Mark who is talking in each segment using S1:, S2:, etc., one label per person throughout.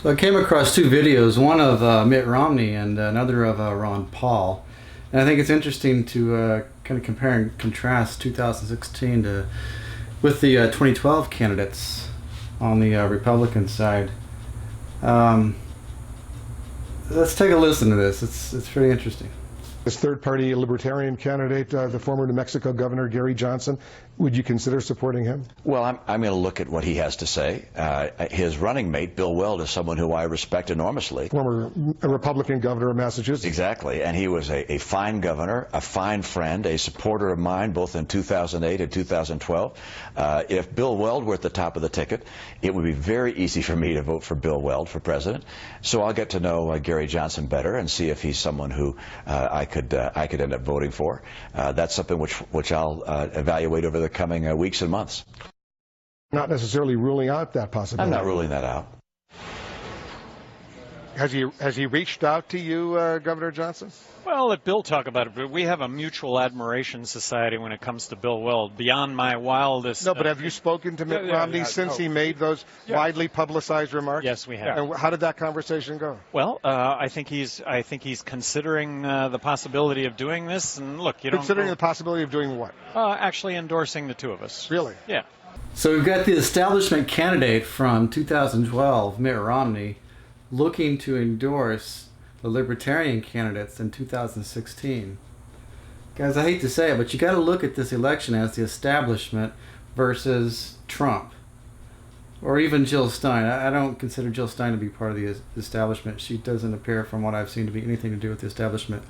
S1: So I came across two videos, one of Mitt Romney and another of Ron Paul. And I think it's interesting to kind of compare and contrast 2016 with the 2012 candidates on the Republican side. Let's take a listen to this. It's pretty interesting.
S2: This third-party Libertarian candidate, the former New Mexico Governor Gary Johnson, would you consider supporting him?
S3: Well, I'm going to look at what he has to say. His running mate, Bill Weld, is someone who I respect enormously.
S2: Former Republican governor of Massachusetts.
S3: Exactly, and he was a fine governor, a fine friend, a supporter of mine both in 2008 and 2012. If Bill Weld were at the top of the ticket, it would be very easy for me to vote for Bill Weld for president. So I'll get to know Gary Johnson better and see if he's someone who I could end up voting for. That's something which I'll evaluate over the coming weeks and months.
S2: Not necessarily ruling out that possibility.
S3: I'm not ruling that out.
S2: Has he reached out to you, Governor Johnson?
S4: Well, let Bill talk about it, but we have a mutual admiration society when it comes to Bill Weld, beyond my wildest...
S2: No, but have you spoken to Mitt Romney since he made those widely publicized remarks?
S4: Yes, we have.
S2: And how did that conversation go?
S4: Well, I think he's considering the possibility of doing this, and look, you don't...
S2: Considering the possibility of doing what?
S4: Actually endorsing the two of us.
S2: Really?
S4: Yeah.
S1: So we've got the establishment candidate from 2012, Mitt Romney, looking to endorse the Libertarian candidates in 2016. Guys, I hate to say it, but you got to look at this election as the establishment versus Trump, or even Jill Stein. I don't consider Jill Stein to be part of the establishment. She doesn't appear, from what I've seen, to be anything to do with the establishment.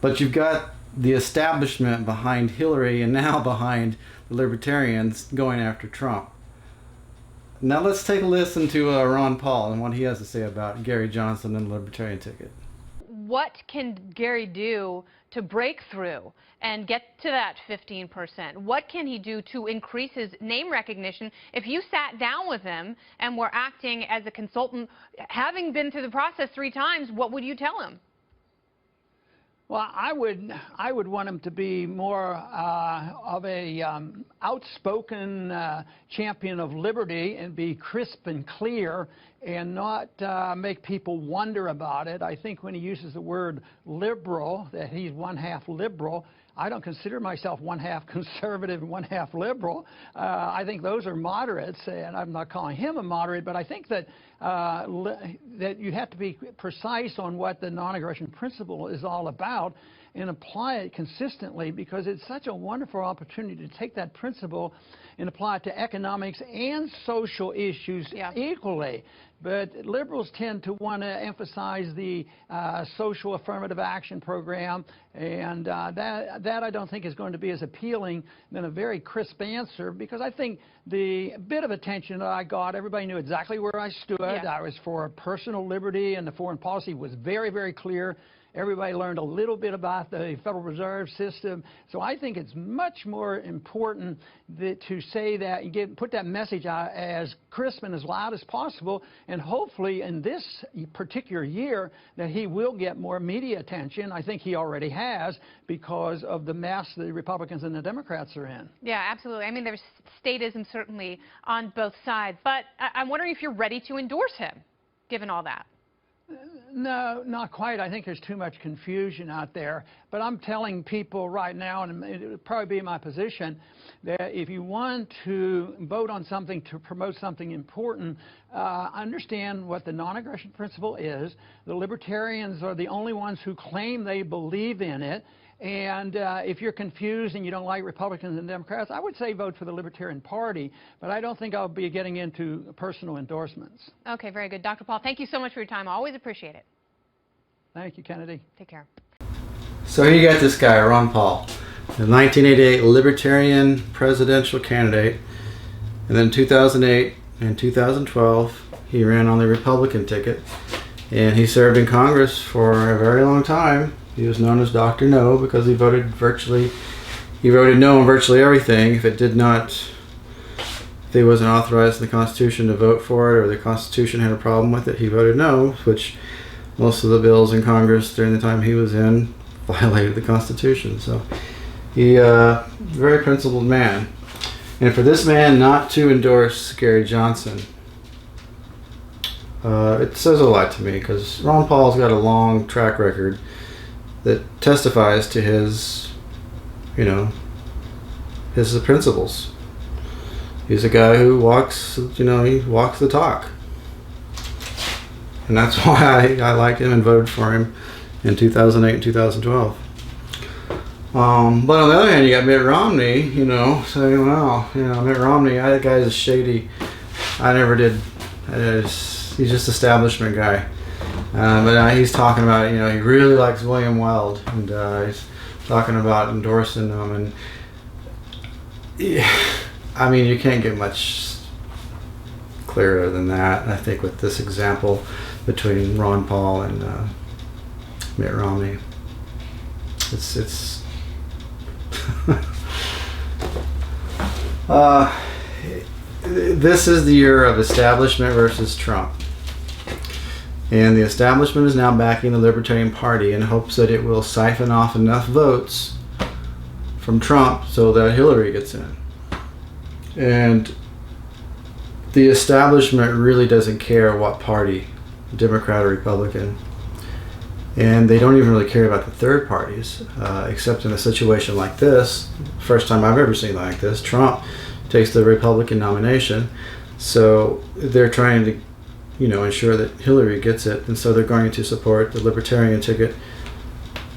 S1: But you've got the establishment behind Hillary and now behind the Libertarians going after Trump. Now let's take a listen to Ron Paul and what he has to say about Gary Johnson and the Libertarian ticket.
S5: What can Gary do to break through and get to that 15%? What can he do to increase his name recognition? If you sat down with him and were acting as a consultant, having been through the process 3 times, what would you tell him?
S6: Well, I would want him to be more of a outspoken champion of liberty and be crisp and clear and not make people wonder about it. I think when he uses the word liberal, that he's one half liberal. I don't consider myself one half conservative and one half liberal. I think those are moderates, and I'm not calling him a moderate, but I think that that you have to be precise on what the non-aggression principle is all about and apply it consistently, because it's such a wonderful opportunity to take that principle and apply it to economics and social issues equally. But liberals tend to want to emphasize the social affirmative action program, and that I don't think is going to be as appealing than a very crisp answer, because I think the bit of attention that I got, everybody knew exactly where I stood. I was for personal liberty, and the foreign policy was very, very clear. Everybody learned a little bit about the Federal Reserve System. So I think it's much more important to say that, put that message out as crisp and as loud as possible, and hopefully in this particular year that he will get more media attention. I think he already has, because of the mess the Republicans and the Democrats are in.
S5: Yeah, absolutely. I mean, there's statism certainly on both sides, but I'm wondering if you're ready to endorse him, given all that.
S6: No, not quite. I think there's too much confusion out there. But I'm telling people right now, and it would probably be my position, that if you want to vote on something to promote something important, understand what the non-aggression principle is. The Libertarians are the only ones who claim they believe in it. And if you're confused and you don't like Republicans and Democrats, I would say vote for the Libertarian Party, but I don't think I'll be getting into personal endorsements.
S5: Okay, very good. Dr. Paul, thank you so much for your time. I always appreciate it.
S6: Thank you, Kennedy.
S5: Take care.
S1: So here you got this guy, Ron Paul, the 1988 Libertarian presidential candidate, and then 2008 and 2012 he ran on the Republican ticket, and he served in Congress for a very long time. He was known as Dr. No because he voted no on virtually everything. If he wasn't authorized in the Constitution to vote for it, or the Constitution had a problem with it, he voted no, which most of the bills in Congress during the time he was in violated the Constitution. So he very principled man. And for this man not to endorse Gary Johnson, it says a lot to me because Ron Paul's got a long track record that testifies to his, his principles. He's a guy who walks, he walks the talk. And that's why I liked him and voted for him in 2008 and 2012. But on the other hand, you got Mitt Romney, saying, well, Mitt Romney, that guy's a shady. I never did. He's just establishment guy. But now he's talking about, he really likes William Weld, and he's talking about endorsing him. And yeah, I mean, you can't get much clearer than that. I think with this example between Ron Paul and Mitt Romney, it's this is the year of establishment versus Trump. And the establishment is now backing the Libertarian Party in hopes that it will siphon off enough votes from Trump so that Hillary gets in. And the establishment really doesn't care what party, Democrat or Republican. And they don't even really care about the third parties, except in a situation like this. First time I've ever seen like this. Trump takes the Republican nomination, so they're trying to, ensure that Hillary gets it, and so they're going to support the Libertarian ticket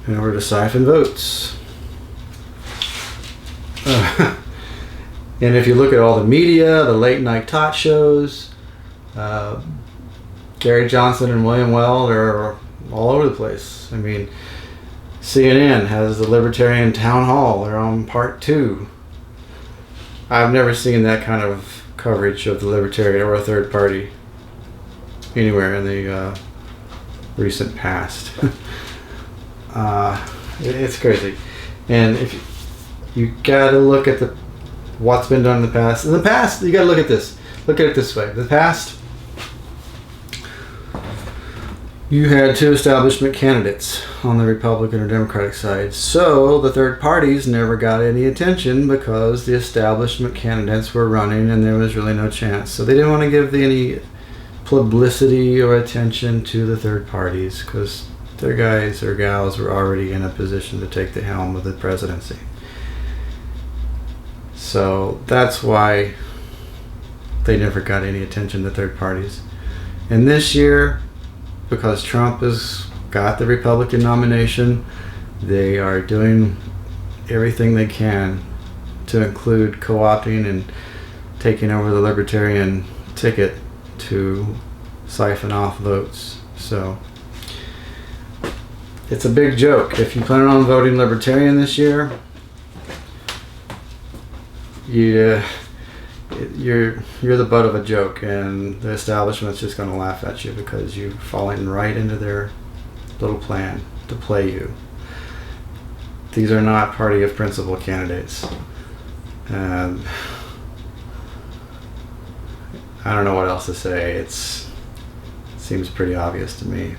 S1: in order to siphon votes. And if you look at all the media, the late night talk shows, Gary Johnson and William Weld are all over the place. I mean, CNN has the Libertarian Town Hall. They're on part 2. I've never seen that kind of coverage of the Libertarian or a third party anywhere in the recent past. It's crazy. And if you gotta look at what's been done in the past. In the past, you gotta look at this. Look at it this way. In the past, you had 2 establishment candidates on the Republican or Democratic side. So the third parties never got any attention because the establishment candidates were running and there was really no chance. So they didn't want to give any publicity or attention to the third parties because their guys or gals were already in a position to take the helm of the presidency. So that's why they never got any attention, the third parties. And this year, because Trump has got the Republican nomination, they are doing everything they can to include co-opting and taking over the Libertarian ticket to siphon off votes. So it's a big joke. If you plan on voting Libertarian this year, you're the butt of a joke, and the establishment's just going to laugh at you because you've fallen right into their little plan to play you. These are not party of principle candidates. I don't know what else to say. It seems pretty obvious to me.